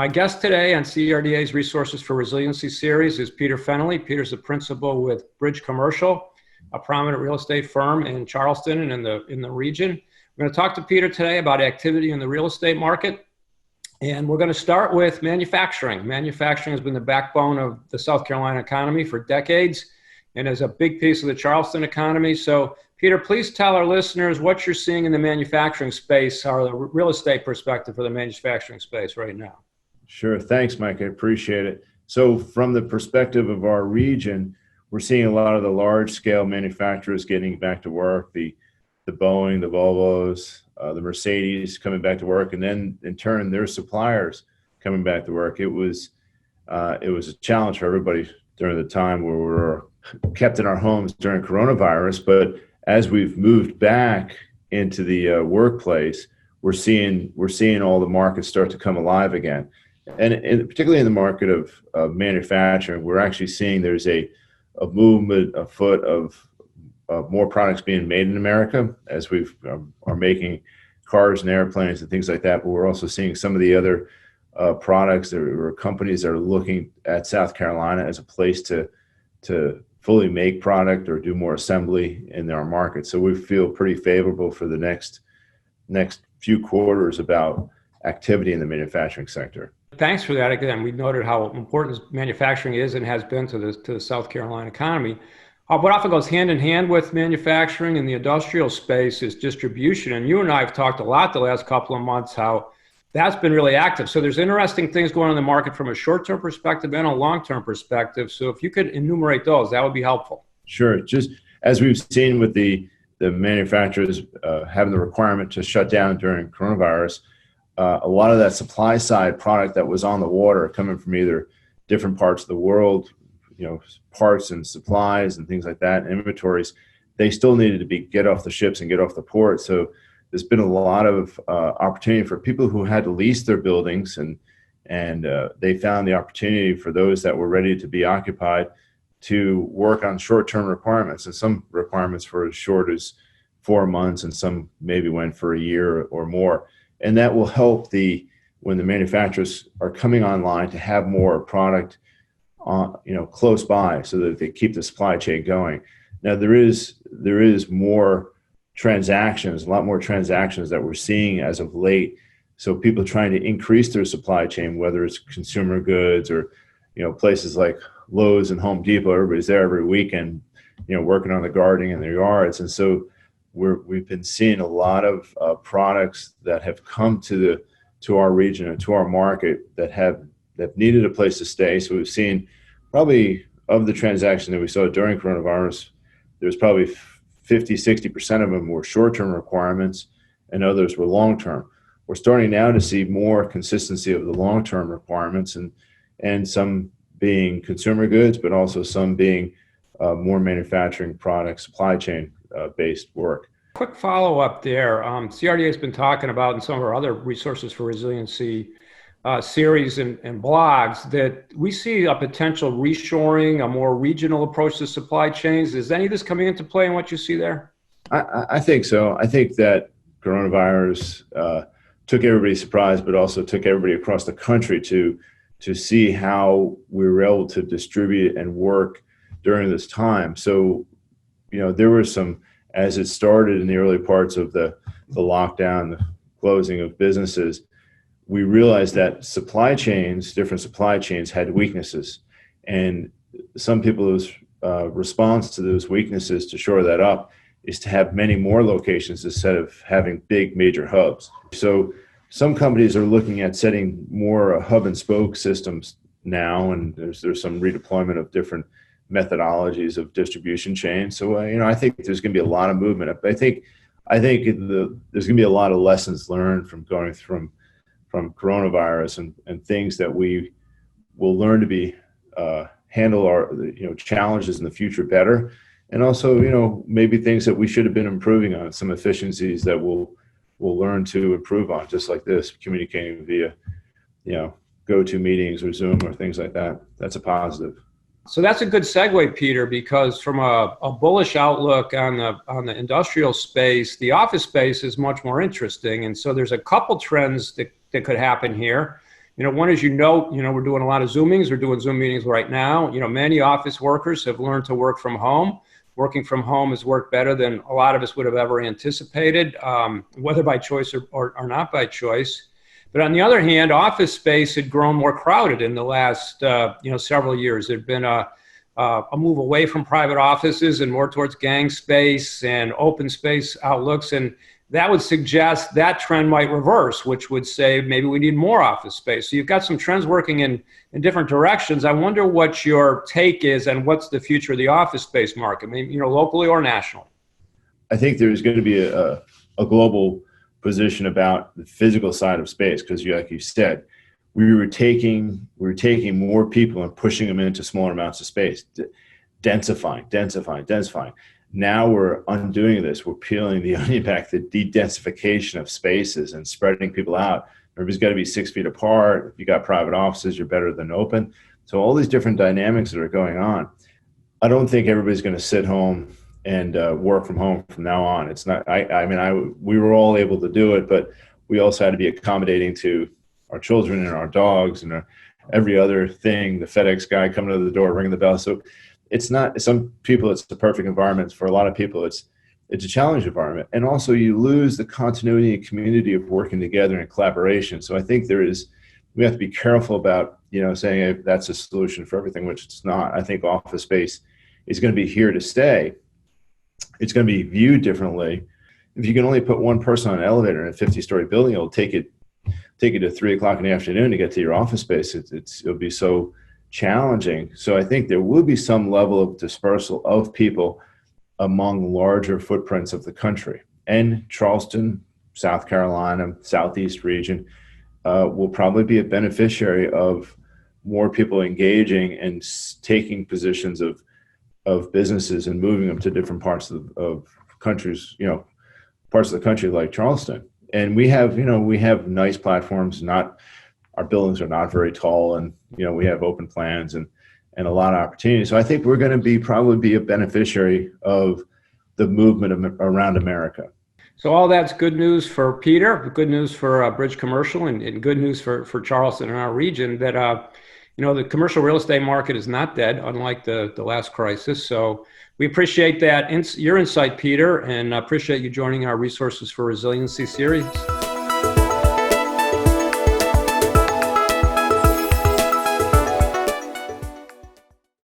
My guest today on CRDA's Resources for Resiliency series is Peter Fennelly. Peter's the principal with Bridge Commercial, a prominent real estate firm in Charleston and in the region. We're going to talk to Peter today about activity in the real estate market. And we're going to start with manufacturing. Manufacturing has been the backbone of the South Carolina economy for decades and is a big piece of the Charleston economy. So, Peter, please tell our listeners what you're seeing in the manufacturing space or the real estate perspective for the manufacturing space right now. Sure. Thanks, Mike. I appreciate it. So from the perspective of our region, we're seeing a lot of the large scale manufacturers getting back to work, the Boeing, the Volvos, the Mercedes coming back to work, and then in turn their suppliers coming back to work. It was a challenge for everybody during the time where we were kept in our homes during coronavirus. But as we've moved back into the workplace, we're seeing all the markets start to come alive again. And particularly in the market of manufacturing, we're actually seeing there's a movement afoot of more products being made in America as we are making cars and airplanes and things like that. But we're also seeing some of the other products or companies that are looking at South Carolina as a place to fully make product or do more assembly in our market. So we feel pretty favorable for the next few quarters about activity in the manufacturing sector. Thanks for that. Again, we noted how important manufacturing is and has been to the South Carolina economy. What often goes hand in hand with manufacturing in the industrial space is distribution. And you and I have talked a lot the last couple of months how that's been really active. So there's interesting things going on in the market from a short-term perspective and a long-term perspective. So if you could enumerate those, that would be helpful. Sure. Just as we've seen with the manufacturers having the requirement to shut down during coronavirus, a lot of that supply side product that was on the water coming from either different parts of the world, parts and supplies and things like that, and inventories, they still needed to get off the ships and get off the port. So there's been a lot of opportunity for people who had to lease their buildings, and they found the opportunity for those that were ready to be occupied to work on short-term requirements, and some requirements for as short as 4 months, and some maybe went for a year or more. And that will help when the manufacturers are coming online to have more product close by so that they keep the supply chain going. Now there is more transactions, a lot more transactions that we're seeing as of late. So people trying to increase their supply chain, whether it's consumer goods or, places like Lowe's and Home Depot, everybody's there every weekend, working on the gardening in their yards. And so we've been seeing a lot of products that have come to our region and to our market that have needed a place to stay. So we've seen probably of the transaction that we saw during coronavirus, there's probably 50-60% of them were short-term requirements and others were long-term. We're starting now to see more consistency of the long-term requirements and some being consumer goods, but also some being more manufacturing product, supply chain based work. Quick follow-up there. CRDA has been talking about in some of our other Resources for Resiliency series and blogs that we see a potential reshoring, a more regional approach to supply chains. Is any of this coming into play in what you see there? I think so. I think that coronavirus took everybody surprised, but also took everybody across the country to see how we were able to distribute and work during this time. So, there was some, as it started in the early parts of the lockdown, the closing of businesses, we realized that different supply chains had weaknesses. And some people's response to those weaknesses to shore that up is to have many more locations instead of having big major hubs. So some companies are looking at setting more hub and spoke systems now, and there's some redeployment of different methodologies of distribution chains. So, I think there's going to be a lot of movement. I think there's going to be a lot of lessons learned from going from coronavirus and things that we will learn to be handle our challenges in the future better, and also maybe things that we should have been improving on, some efficiencies that we'll learn to improve on, just like this, communicating via go-to meetings or Zoom or things like that. That's a positive. So that's a good segue, Peter, because from a bullish outlook on the industrial space, the office space is much more interesting. And so there's a couple trends that could happen here. One is, we're doing a lot of Zoomings. We're doing Zoom meetings right now. Many office workers have learned to work from home. Working from home has worked better than a lot of us would have ever anticipated, whether by choice or not by choice. But on the other hand, office space had grown more crowded in the last several years. There'd been a move away from private offices and more towards gang space and open space outlooks. And that would suggest that trend might reverse, which would say maybe we need more office space. So you've got some trends working in different directions. I wonder what your take is and what's the future of the office space market, maybe, locally or nationally. I think there's going to be a global position about the physical side of space, because like you said, we were taking more people and pushing them into smaller amounts of space, densifying. Now we're undoing this. We're peeling the onion back, the de-densification of spaces and spreading people out. Everybody's got to be 6 feet apart. If you got private offices, you're better than open. So all these different dynamics that are going on. I don't think everybody's going to sit home and work from home from now on. It's not. We were all able to do it, but we also had to be accommodating to our children and our dogs and every other thing. The FedEx guy coming to the door, ringing the bell. So it's not. Some people, it's the perfect environment. For a lot of people, it's a challenge environment, and also you lose the continuity and community of working together and collaboration. So I think we have to be careful about saying hey, that's a solution for everything, which it's not. I think office space is going to be here to stay. It's going to be viewed differently. If you can only put one person on an elevator in a 50-story building, it'll take it to 3:00 in the afternoon to get to your office space. It'll be so challenging. So I think there will be some level of dispersal of people among larger footprints of the country. And Charleston, South Carolina, Southeast region will probably be a beneficiary of more people engaging and taking positions of businesses and moving them to different parts of countries, parts of the country like Charleston. And we have nice platforms. Our buildings are not very tall, and we have open plans and a lot of opportunities. So I think we're going to probably be a beneficiary of the movement around America. So all that's good news for Peter, good news for Bridge Commercial, and good news for Charleston and our region. That the commercial real estate market is not dead, unlike the last crisis. So we appreciate that your insight, Peter, and appreciate you joining our Resources for Resiliency series.